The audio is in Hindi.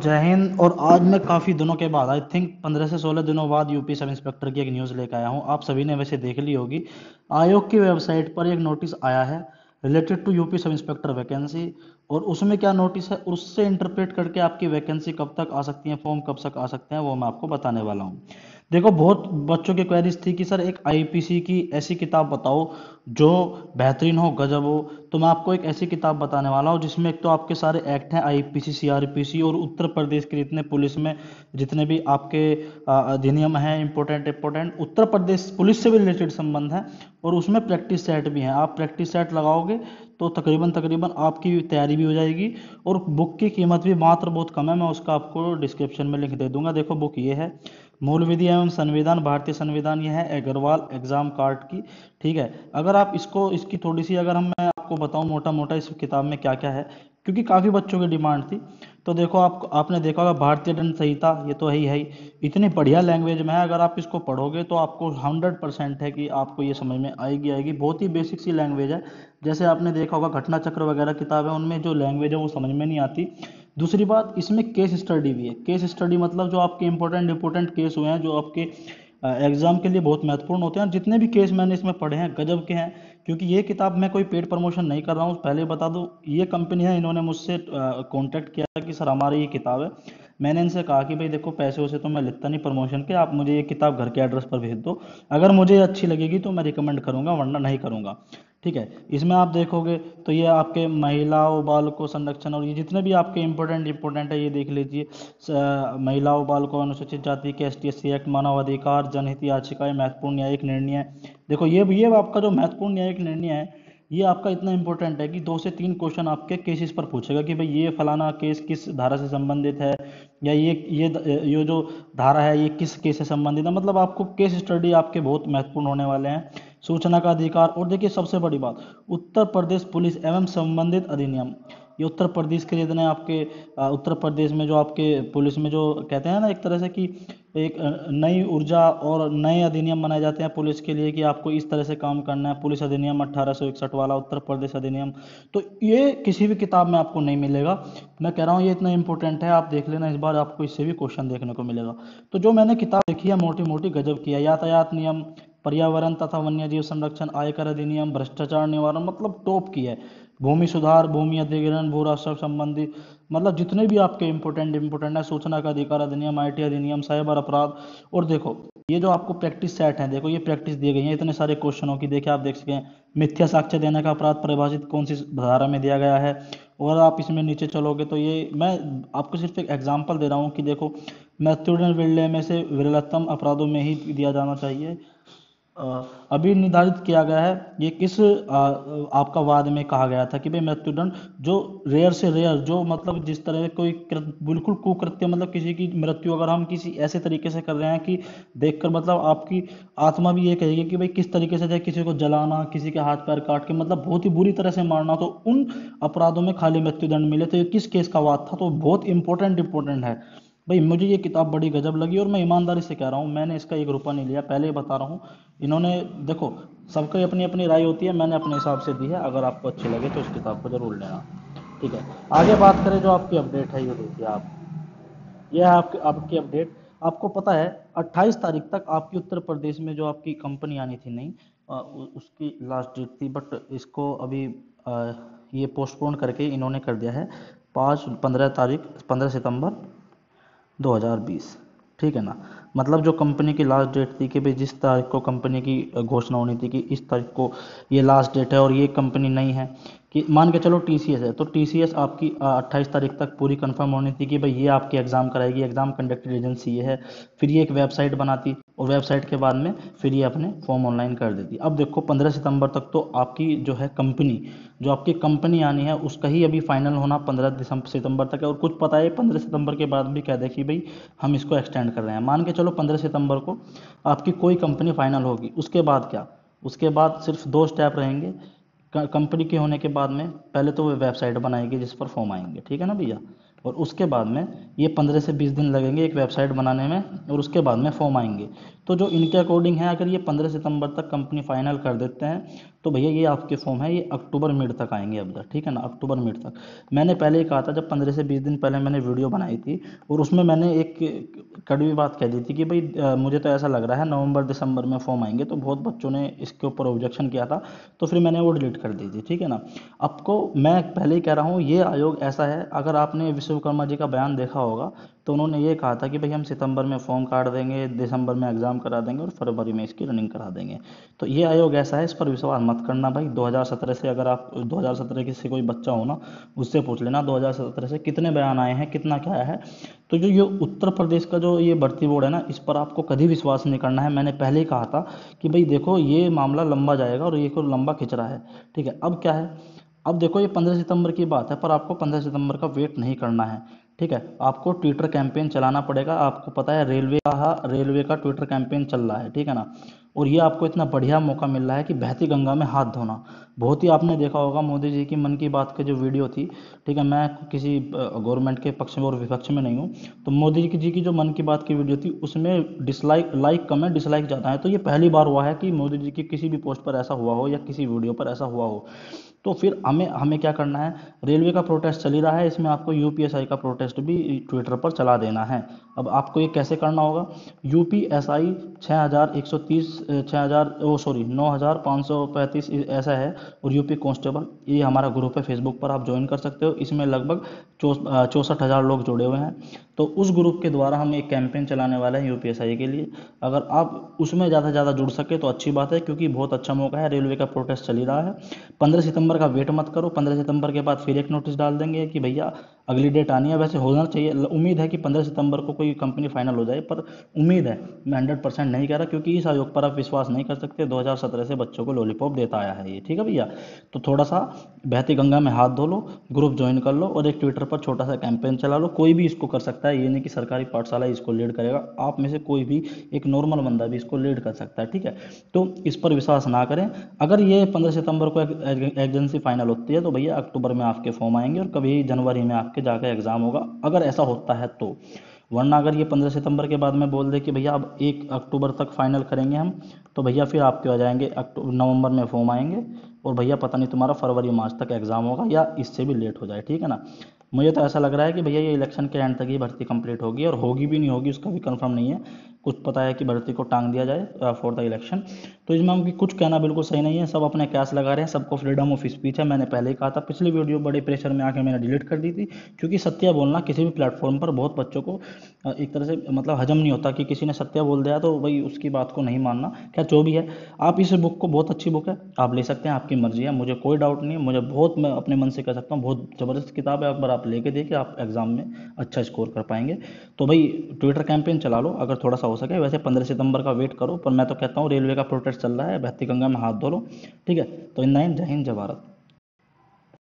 जय हिंद। और आज मैं काफ़ी दिनों के बाद, आई थिंक 15 से 16 दिनों बाद, यूपी सब इंस्पेक्टर की एक न्यूज़ लेकर आया हूँ। आप सभी ने वैसे देख ली होगी। आयोग की वेबसाइट पर एक नोटिस आया है related to UP sub inspector vacancy. और उसमें क्या नोटिस है, उससे इंटरप्रेट करके आपकी वैकेंसी कब तक आ सकती है, फॉर्म कब तक आ सकते हैं, वो मैं आपको बताने वाला हूँ। देखो, बहुत बच्चों की क्वेरीज थी कि सर एक आईपीसी की ऐसी किताब बताओ जो बेहतरीन हो, गजब हो। तो मैं आपको एक ऐसी किताब बताने वाला हूँ जिसमें एक तो आपके सारे एक्ट हैं, आईपीसी, सीआरपीसी, और उत्तर प्रदेश के जितने पुलिस में जितने भी आपके अधिनियम हैं, important important Uttar Pradesh police से भी रिलेटेड संबंध है। और उसमें प्रैक्टिस सेट भी है। आप प्रैक्टिस सेट लगाओगे तो तकरीबन तकरीबन आपकी तैयारी भी हो जाएगी। और बुक की कीमत भी मात्र बहुत कम है, मैं उसका आपको डिस्क्रिप्शन में लिंक दे दूंगा। देखो, बुक ये है, मूल विधि एवं संविधान, भारतीय संविधान, ये है अग्रवाल एग्जाम कार्ड की। ठीक है। अगर आप इसको, इसकी थोड़ी सी अगर मैं आपको बताऊं मोटा मोटा इस किताब में क्या क्या है, क्योंकि काफ़ी बच्चों की डिमांड थी। तो देखो, आपने देखा होगा भारतीय दंड संहिता, ये तो है ही है ही। इतनी बढ़िया लैंग्वेज में है, अगर आप इसको पढ़ोगे तो आपको 100% है कि आपको ये समझ में आएगी आएगी। बहुत ही बेसिक सी लैंग्वेज है। जैसे आपने देखा होगा घटना चक्र वगैरह किताब है, उनमें जो लैंग्वेज है वो समझ में नहीं आती। दूसरी बात, इसमें केस स्टडी भी है। केस स्टडी मतलब जो आपके इंपॉर्टेंट इंपॉर्टेंट केस हुए हैं, जो आपके एग्जाम के लिए बहुत महत्वपूर्ण होते हैं। जितने भी केस मैंने इसमें पढ़े हैं गजब के हैं। क्योंकि ये किताब, मैं कोई पेड प्रमोशन नहीं कर रहा हूँ, पहले बता दूं। ये कंपनी है, इन्होंने मुझसे कांटेक्ट किया था कि सर हमारी ये किताब है। मैंने इनसे कहा कि भाई देखो, पैसे वैसे तो मैं लेता नहीं प्रमोशन के, आप मुझे ये किताब घर के एड्रेस पर भेज दो। अगर मुझे अच्छी लगेगी तो मैं रिकमेंड करूंगा, वरना नहीं करूंगा। ठीक है। इसमें आप देखोगे तो ये आपके महिलाओं बालकों संरक्षण, और ये जितने भी आपके इंपॉर्टेंट इंपॉर्टेंट है ये देख लीजिए। महिलाओं बालकों, अनुसूचित जाति के एसटी एक्ट, मानवाधिकार, जनहित याचिकाएं, महत्वपूर्ण न्यायिक निर्णय। देखो, ये आपका जो महत्वपूर्ण न्यायिक निर्णय है, ये आपका इतना इंपॉर्टेंट है कि 2 से 3 क्वेश्चन आपके केसेस पर पूछेगा कि भाई ये फलाना केस किस धारा से संबंधित है, या ये जो धारा है ये किस केस से संबंधित है। मतलब आपको केस स्टडी आपके बहुत महत्वपूर्ण होने वाले हैं। सूचना का अधिकार, और देखिए सबसे बड़ी बात, उत्तर प्रदेश पुलिस एवं संबंधित अधिनियम। ये उत्तर प्रदेश के जितने आपके उत्तर प्रदेश में जो आपके पुलिस में जो कहते हैं ना, एक तरह से कि एक नई ऊर्जा और नए अधिनियम बनाए जाते हैं पुलिस के लिए कि आपको इस तरह से काम करना है। पुलिस अधिनियम 1861 वाला, उत्तर प्रदेश अधिनियम। तो ये किसी भी किताब में आपको नहीं मिलेगा। मैं कह रहा हूँ ये इतना इंपॉर्टेंट है, आप देख लेना, इस बार आपको इससे भी क्वेश्चन देखने को मिलेगा। तो जो मैंने किताब देखी है मोटी मोटी गजब की है। यातायात नियम, पर्यावरण तथा वन्यजीव संरक्षण, आयकर अधिनियम, भ्रष्टाचार निवारण, मतलब टॉप की है। भूमि सुधार, भूमि अधिग्रहण, भू राजस्व संबंधी, मतलब जितने भी आपके इंपॉर्टेंट इंपॉर्टेंट है, सूचना का अधिकार अधिनियम, आईटी अधिनियम, साइबर अपराध। और देखो, ये जो आपको प्रैक्टिस सेट है, देखो ये प्रैक्टिस दी गई है इतने सारे क्वेश्चनों की। देखिए, आप देख सकते हैं, मिथ्या साक्ष्य देने का अपराध परिभाषित कौन सी धारा में दिया गया है। और आप इसमें नीचे चलोगे तो ये मैं आपको सिर्फ एक एग्जांपल दे रहा हूँ कि देखो, मृत्युदंड विरले में से विरलतम अपराधों में ही दिया जाना चाहिए। अ, अभी निर्धारित किया गया है। ये किस आपका वाद में कहा गया था कि भाई मृत्युदंड जो रेयर से रेयर, जो मतलब जिस तरह कोई बिल्कुल कुकृत्य, मतलब किसी की मृत्यु अगर हम किसी ऐसे तरीके से कर रहे हैं कि देखकर मतलब आपकी आत्मा भी ये कहेगी कि भाई किस तरीके से, चाहे किसी को जलाना, किसी के हाथ पैर काट के, मतलब बहुत ही बुरी तरह से मारना, तो उन अपराधों में खाली मृत्युदंड मिले। तो ये किस केस का वाद था, तो बहुत इंपॉर्टेंट इंपॉर्टेंट है। भाई मुझे ये किताब बड़ी गजब लगी, और मैं ईमानदारी से कह रहा हूँ, मैंने इसका 1 रुपया नहीं लिया, पहले ही बता रहा हूँ। इन्होंने, देखो, सबकी अपनी अपनी राय होती है, मैंने अपने हिसाब से दी है। अगर आपको अच्छी लगे तो इस किताब को जरूर लेना। ठीक है। आगे बात करें, जो आपकी अपडेट है ये देखिए आप, ये है आपकी आपकी अपडेट। आपको पता है 28 तारीख तक आपकी उत्तर प्रदेश में जो आपकी कंपनी आनी थी नहीं, उसकी लास्ट डेट थी। बट इसको अभी ये पोस्टपोन करके इन्होंने कर दिया है 15 सितंबर 2020। ठीक है ना। मतलब जो कंपनी की लास्ट डेट थी कि भाई जिस तारीख को कंपनी की घोषणा होनी थी कि इस तारीख को ये लास्ट डेट है, और ये कंपनी नहीं है, कि मान के चलो टीसीएस है, तो टीसीएस आपकी 28 तारीख तक पूरी कंफर्म होनी थी कि भाई ये आपकी एग्ज़ाम कराएगी, एग्ज़ाम कंडक्टेड एजेंसी ये है। फिर ये एक वेबसाइट बनाती, और वेबसाइट के बाद में फिर ये अपने फॉर्म ऑनलाइन कर देती। अब देखो, 15 सितंबर तक तो आपकी जो है कंपनी, जो आपकी कंपनी आनी है उसका ही अभी फाइनल होना 15 सितंबर तक है। और कुछ पता है 15 सितंबर के बाद भी कह दे कि भाई हम इसको एक्सटेंड कर रहे हैं। मान के चलो 15 सितंबर को आपकी कोई कंपनी फाइनल होगी, उसके बाद क्या, उसके बाद सिर्फ 2 स्टेप रहेंगे। कंपनी के होने के बाद में पहले तो वो वेबसाइट बनाएगी जिस पर फॉर्म आएंगे, ठीक है ना भैया। और उसके बाद में ये 15 से 20 दिन लगेंगे एक वेबसाइट बनाने में, और उसके बाद में फॉर्म आएंगे। तो जो इनके अकॉर्डिंग है, अगर ये 15 सितंबर तक कंपनी फाइनल कर देते हैं तो भैया ये आपके फॉर्म है ये अक्टूबर मिड तक आएंगे अब तक, ठीक है ना, अक्टूबर मिड तक। मैंने पहले ही कहा था, जब 15 से 20 दिन पहले मैंने वीडियो बनाई थी और उसमें मैंने एक कड़वी बात कह दी थी कि भाई मुझे तो ऐसा लग रहा है नवंबर दिसंबर में फॉर्म आएंगे, तो बहुत बच्चों ने इसके ऊपर ऑब्जेक्शन किया था, तो फिर मैंने वो डिलीट कर दी थी, ठीक है ना। आपको मैं पहले ही कह रहा हूँ, ये आयोग ऐसा है, अगर आपने विश्वकर्मा जी का बयान देखा होगा तो उन्होंने ये कहा था कि भाई हम सितंबर में फॉर्म काट देंगे, दिसंबर में एग्ज़ाम करा देंगे और फरवरी में इसकी रनिंग करा देंगे। तो ये आयोग ऐसा है, इस पर विश्वास मत करना भाई। 2017 से, अगर आप 2017 के से कोई बच्चा हो ना, उससे पूछ लेना 2017 से कितने बयान आए हैं, कितना क्या है। तो जो ये उत्तर प्रदेश का जो ये भर्ती बोर्ड है ना, इस पर आपको कभी विश्वास नहीं करना है। मैंने पहले ही कहा था कि भाई देखो ये मामला लंबा जाएगा और ये को लंबा खिंच रहा है, ठीक है। अब क्या है, अब देखो ये 15 सितंबर की बात है, पर आपको 15 सितंबर का वेट नहीं करना है, ठीक है। आपको ट्विटर कैंपेन चलाना पड़ेगा। आपको पता है रेलवे का ट्विटर कैंपेन चल रहा है, ठीक है ना। और ये आपको इतना बढ़िया मौका मिल रहा है कि बहती गंगा में हाथ धोना। बहुत ही आपने देखा होगा मोदी जी की मन की बात की जो वीडियो थी, ठीक है, मैं किसी गवर्नमेंट के पक्ष में और विपक्ष में नहीं हूँ, तो मोदी जी की जो मन की बात की वीडियो थी उसमें डिसलाइक लाइक कम है, डिसलाइक ज़्यादा है। तो ये पहली बार हुआ है कि मोदी जी की किसी भी पोस्ट पर ऐसा हुआ हो या किसी वीडियो पर ऐसा हुआ हो। तो फिर हमें हमें क्या करना है, रेलवे का प्रोटेस्ट चल ही रहा है, इसमें आपको यूपीएसआई का प्रोटेस्ट भी ट्विटर पर चला देना है। अब आपको ये कैसे करना होगा, यूपीएसआई 6130 6000 ओ सॉरी 9535 ऐसा है, और यूपी कांस्टेबल, ये हमारा ग्रुप है फेसबुक पर, आप ज्वाइन कर सकते हो। इसमें लगभग 64,000 लोग जुड़े हुए हैं। तो उस ग्रुप के द्वारा हम एक कैंपेन चलाने वाले हैं यूपीएसआई के लिए। अगर आप उसमें ज़्यादा से ज़्यादा जुड़ सके तो अच्छी बात है, क्योंकि बहुत अच्छा मौका है, रेलवे का प्रोटेस्ट चल ही रहा है। 15 सितंबर का वेट मत करो, 15 सितंबर के बाद फिर एक नोटिस डाल देंगे कि भैया अगली डेट आनी है। वैसे होना चाहिए, उम्मीद है कि 15 सितंबर को कोई कंपनी फाइनल हो जाए, पर उम्मीद है, मैं 100% नहीं कह रहा, क्योंकि इस आयोग पर आप विश्वास नहीं कर सकते। 2017 से बच्चों को लॉलीपॉप देता आया है ये, ठीक है भैया। तो थोड़ा सा बहती गंगा में हाथ धो लो, ग्रुप ज्वाइन कर लो और एक ट्विटर पर छोटा सा कैंपेन चला लो। कोई भी इसको कर सकता है, ये नहीं कि सरकारी पाठशाला इसको लीड करेगा, आप में से कोई भी एक नॉर्मल बंदा भी इसको लीड कर सकता है, ठीक है। तो इस पर विश्वास ना करें। अगर ये 15 सितंबर को एजेंसी फाइनल होती है तो भैया अक्टूबर में आपके फॉर्म आएंगे और कभी जनवरी में आपके जाकर एग्ज़ाम होगा, अगर ऐसा होता है तो। वरना अगर ये 15 सितंबर के बाद में बोल दे कि भैया अब 1 अक्टूबर तक फाइनल करेंगे हम, तो भैया फिर आपके आ जाएंगे नवंबर में फॉर्म आएंगे, और भैया पता नहीं तुम्हारा फरवरी मार्च तक एग्ज़ाम होगा या इससे भी लेट हो जाए, ठीक है ना। मुझे तो ऐसा लग रहा है कि भैया ये इलेक्शन के एंड तक ही भर्ती कंप्लीट होगी, और होगी भी नहीं होगी उसका भी कंफर्म नहीं है। कुछ पता है कि भर्ती को टांग दिया जाए फॉर द इलेक्शन। तो इसमें हम कुछ कहना बिल्कुल सही नहीं है, सब अपने कैश लगा रहे हैं, सबको फ्रीडम ऑफ स्पीच है। मैंने पहले ही कहा था, पिछली वीडियो बड़े प्रेशर में आके मैंने डिलीट कर दी थी, क्योंकि सत्य बोलना किसी भी प्लेटफॉर्म पर बहुत बच्चों को एक तरह से मतलब हजम नहीं होता, कि किसी ने सत्य बोल दिया तो भाई उसकी बात को नहीं मानना। क्या जो भी है, आप इस बुक को, बहुत अच्छी बुक है, आप ले सकते हैं, आपकी मर्जी है, मुझे कोई डाउट नहीं है। मुझे बहुत, मैं अपने मन से कह सकता हूँ बहुत ज़बरदस्त किताब है, एक बार आप लेके देखिए, आप एग्जाम में अच्छा स्कोर कर पाएंगे। तो भाई ट्विटर कैंपेन चला लो अगर थोड़ा सा हो सके। वैसे 15 सितंबर का वेट करो, पर मैं तो कहता हूँ रेलवे का प्रोटेस्ट चल रहा है, बहती गंगा में हाथ धो लो, ठीक है। तो इन जय हिंद, जय भारत।